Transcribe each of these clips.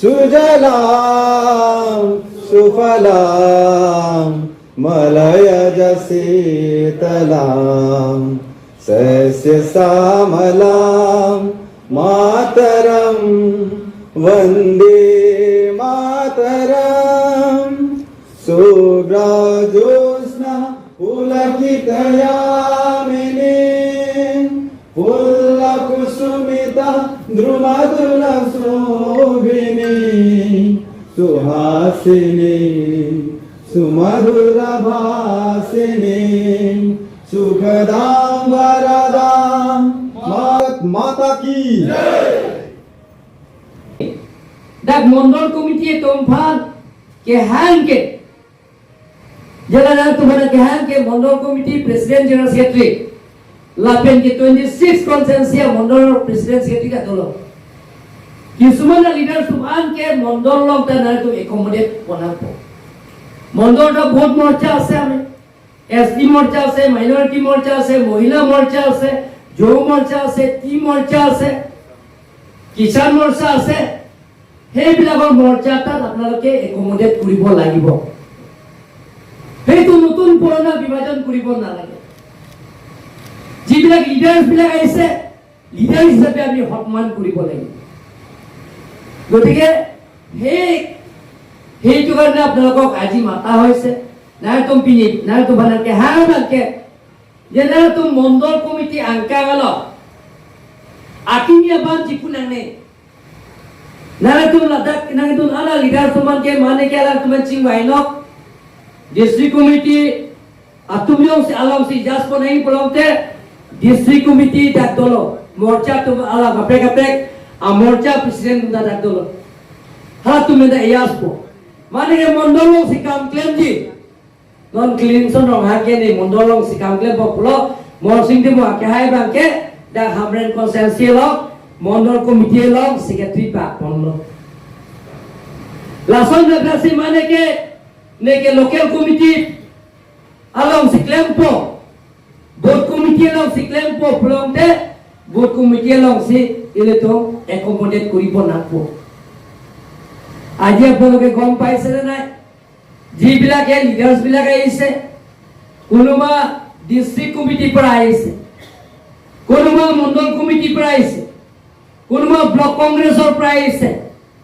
सुजलां सुफलां मलयज शीतलां सस्यश्यामलां मातरं वन्दे मातरं शुभ्रज्योत्स्ना पुलकितयामिनी फुल्लकुसुमिता द्रुमधुरशोभिनी सुहासिनी सुमधुरभासिनी सुखदां वरदां माता की dak mondol komite tomfan ke hanke jala tumhara ke hanke mondol komite president general secretary lapen ke 26 consensia mondol president secretary ka dolo kisumana leader subhan ke mondol log ta na to accommodate bonapo mondol ta bahut morcha ase ame ST morcha ase minority morcha ase mohila morcha ase jo morcha ase ti morcha ase kisan morcha ase সেইবিলাকৰ মৰ্যাদাত আপোনালোকে accommodate কৰিব লাগিব সেইটো নতুন পুৰণা বিভাজন কৰিব নালাগে যিবিলাক লিডাৰ্ছ বিলাক আহিছে লিডাৰ হিচাপে আমি সন্মান কৰিব লাগিব গতিকে সেইটো কাৰণে আপোনালোকক আজি মাতা হৈছে নাই তুম পিনি নাই তো বানাকে হাৰাকে যে না তুম মণ্ডল কমিটি আংকাগাল আকিনিয়া বান জিপুনানে Nara tu ladak nang tu ala leader tuman ke mane ke ala tuman ching wainok district committee atumyong se alam si jas ko nahi polongte district committee dak dolo morcha tu ala gapek a morcha president da dak dolo ha tu me da yaspo mane ke mondolong si kam claim ji non cleanson rong ha ke ni mondolong si kam claim populo mor sing de mo ke hai bang ke da hamren consensual mandal committee লগ secretary পা পন্ন লাসন রাখছি মানে কে নেকে local committee আলম সিক্লেমপো বোর্ড কমিটি লগ সিক্লেমপো ফলংতে বোর্ড কমিটি লগ সি এলে তো একমোডেট করিব নাকো আজি আপোনালোকে গম পাইছে না নাই জি বিলাকে লিডার্স বিলাকে আইছে কোনোবা ডিস্ট্রিক্ট কমিটি পৰা আইছে কোনোবা মণ্ডল কমিটি পৰা আইছে কোনোবা ব্লক কংগ্ৰেছৰ পৰা আহিছে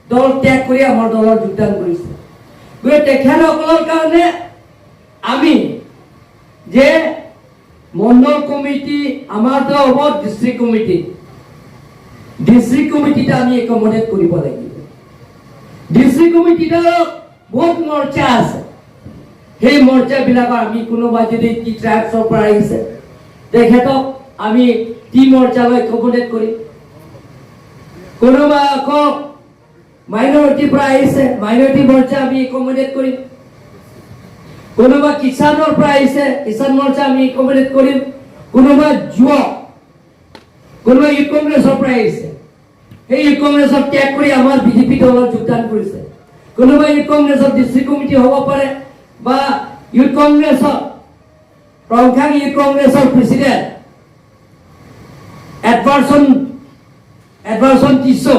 দল ত্যাগ কৰি আমাৰ দলৰ যোগদান কৰিছে গৈ তেখেতসকলৰ কাৰণে আমি যে মণ্ডল কমিটি আমাৰ তো হ'ব ডিস্ট্ৰিক্ট কমিটিটা আমি একমোডেট কৰিব লাগিব ডিস্ট্ৰিক্ট কমিটিটাৰ বহুত মৰ্চা আছে সেই মৰ্চাবিলাকৰ আমি কোনোবা যদি টি ট্ৰাইবছৰ পৰা আহিছে তেখেতক আমি টি মৰ্চালৈ একমোডেট কৰিম কোনোবা আকৌ মাইনৰিটি পৰা আহিছে মাইনৰিটি মৰ্চা আমি একমোডেট কৰিম কোনোবা কিষানৰ পৰা আহিছে কিষান মৰ্চা আমি একমোডেট কৰিম কোনোবা যুৱক কোনোবা ইউথ কংগ্ৰেছৰ পৰা আহিছে সেই ইউথ কংগ্ৰেছক ত্যাগ কৰি আমাৰ বিজেপি দলত যোগদান কৰিছে কোনোবা ইউথ কংগ্ৰেছৰ ডিস্ট্ৰিক্ট কমিটি হ'ব পাৰে বা ইউথ কংগ্ৰেছৰ প্ৰংখাং ইউথ কংগ্ৰেছৰ প্ৰেচিডেণ্ট এডভাৰসন টিছো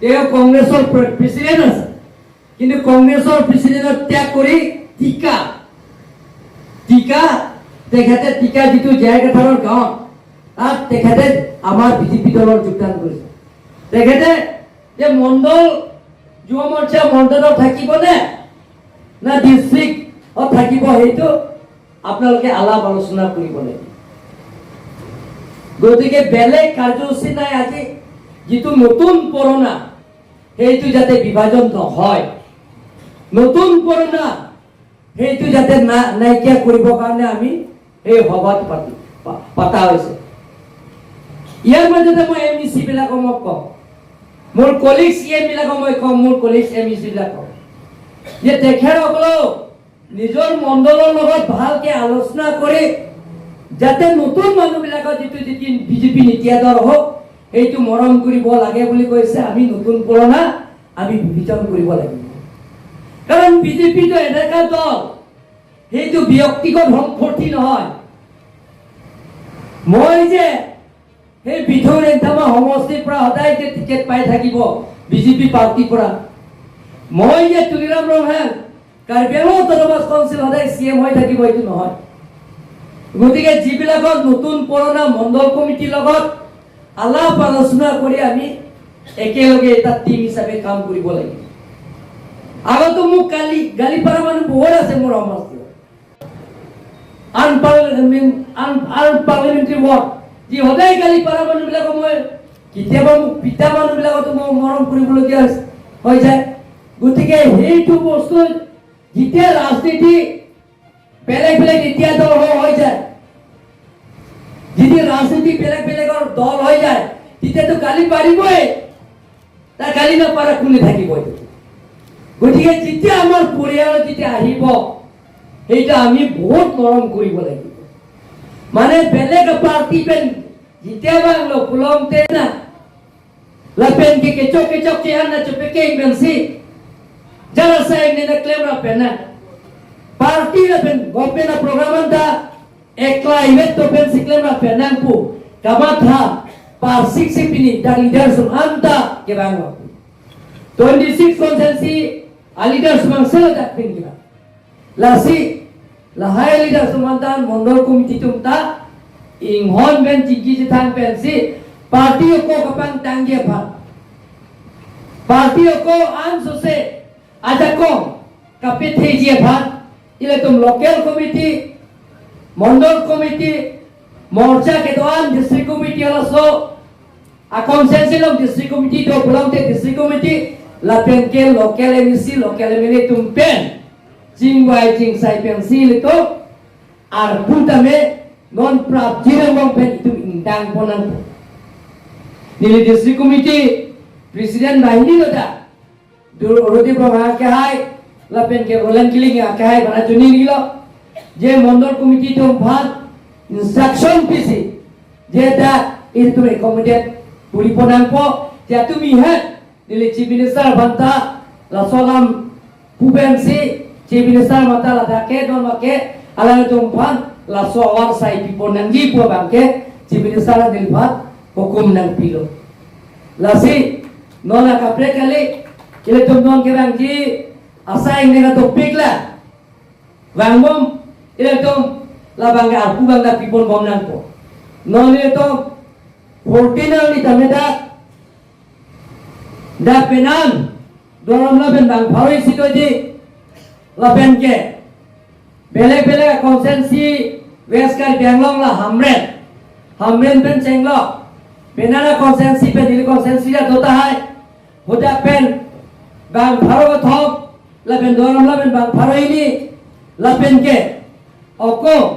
তেওঁ কংগ্ৰেছৰ প্ৰেচিডেণ্ট আছে কিন্তু কংগ্ৰেছৰ প্ৰেচিডেণ্টক ত্যাগ কৰি টিকা তেখেতে টিকা যিটো জয়গঠাৰৰ গাঁৱত তাত তেখেতে আমাৰ বিজেপি দলৰ যোগদান কৰিছে তেখেতে যে মণ্ডল যুৱ মৰ্চা মণ্ডলত থাকিবনে না ডিস্ট্ৰিক্টত থাকিব সেইটো আপোনালোকে আলাপ আলোচনা কৰিব লাগিব গতিকে বেলেগ কাৰ্যসূচী নাই আজি যেটো নতুন পুৰণা সেইটো যাতে বিভাজন নহয় নতুন পুৰণা সেইটো যাতে নাইকিয়া কৰিব কাৰণে আমি এই সভাত পাতা হৈছে ইয়াৰ মাজতে মই এমইসি বিলাকক মই কম মোৰ কলিগছ এম বিলাকক মই কম মোৰ কলিগছ এমইসি বিলাকক যে তেখেতসকলেও নিজৰ মণ্ডলৰ লগত ভালকে আলোচনা কৰি যাতে নতুন মানুহবিলাকৰ যেটো বিজেপি নীতি আদৰ হোক এইটো মৰম কৰিব লাগে বুলি কৈছে আমি নতুন পুৰণা আমি বিভাজন কৰিব লাগিব কাৰণ বিজেপি তো এনেকা দল সেইটো ব্যক্তিগত সম্পত্তি নহয় মই যে সেই বিধৰ একদম সমষ্টিৰ পৰা সদায় যে টিকেট পাই থাকিব বিজেপি পাৰ্টিৰ পৰা মই যে তুলিৰাম ৰংহাং কাৰ্বি আংলং অটোনমাস কাউন্সিল সদায় CM হৈ থাকিব এইটো নহয় গতিকে যিবিলাকৰ নতুন পুৰণা মণ্ডল কমিটিৰ লগত আলাপ আলোচনা কৰি আমি একেলগে এটা টিম হিচাপে কাম কৰিব লাগিব আগতো মোক গালি পাৰা মানুহ বহুত আছে মোৰ সমষ্টিত আনপাৰ্লিমেণ্টাৰী ৱাৰ্ড যি সদায় গালি পাৰা মানুহবিলাকক মই কেতিয়াবা মোক পিতা মানুহবিলাকতো মই মৰম কৰিবলগীয়া হৈ যায় গতিকে সেইটো বস্তু যেতিয়া ৰাজনীতি বেলেগ বেলেগ এতিয়া দল হৈ যায় যদি ৰাজনীতি বেলেগ বেলেগৰ দল হৈ যায় তেতিয়াতো গালি পাৰিবই তাৰ গালি নাপাৰা কোনে থাকিব গতিকে যেতিয়া আমাৰ পৰিয়ালত যেতিয়া আহিব সেইটা আমি বহুত মৰম কৰিব লাগিব মানে বেলেগ পাৰ্টি পেন যেতিয়া বাংলো পুলমতে না lapen ke kecok kian na cepeke bensi jara saya ni na claim ra pena parti la pen gopena program da ekla event to pen claim ra pena pu kamatha par 6 pini dan leaders anta ke banglo 26 consensi leaders mangsela dak pin kita lasi lahai leaders mantan mondol committee tumta inghon ben jigi jithang pensi party को कपन टांगे भर पार्टियों को आंसू से आजा को कपे थे जी भर इले तुम लोकल कमिटी मंडल कमिटी मोर्चा के दौरान डिस्ट्रिक्ट कमिटी वाला सो अकाउंटेंसी लोग डिस्ट्रिक्ट कमिटी तो बुलाते डिस्ट्रिक्ट कमिटी लापेन के लोकल एमसी लोकल एमएलए तुम पेन जिंग वाई जिंग साइ पेन सील तो आर पुंता में नॉन प्राप्त जिरंग पेन तुम इंदांग पोनन Nili district committee president bahini loda Rodi Prabha ke hai lapen ke rolan kiling ya ke hai bana juni nilo je mondol committee to bhat instruction pisi je da itu accommodate puri ponang po ya tumi hai nili chief minister banta la solam pubensi chief minister mata la dake don make ala to bhat la so awar sai ponangi po bangke chief minister nil bhat hukum nang pilo lasi nona kapre kali ile tum non ke bang ji asai nega topik la bang bom ile tum la bang ga aku bang da pipon bom nang po non ile to 14 ni tameda da penan doram la ben bang phawai sito ji la ben ke bele bele consensi west ka banglong la hamren ben chenglo पेनाना कॉन्सेंसी पे दिल कॉन्सेंसी जा होता है होता pen बांग pharaoh का थोप लपेन दोनों लपेन बांग फारो ही नहीं लपेन के ओको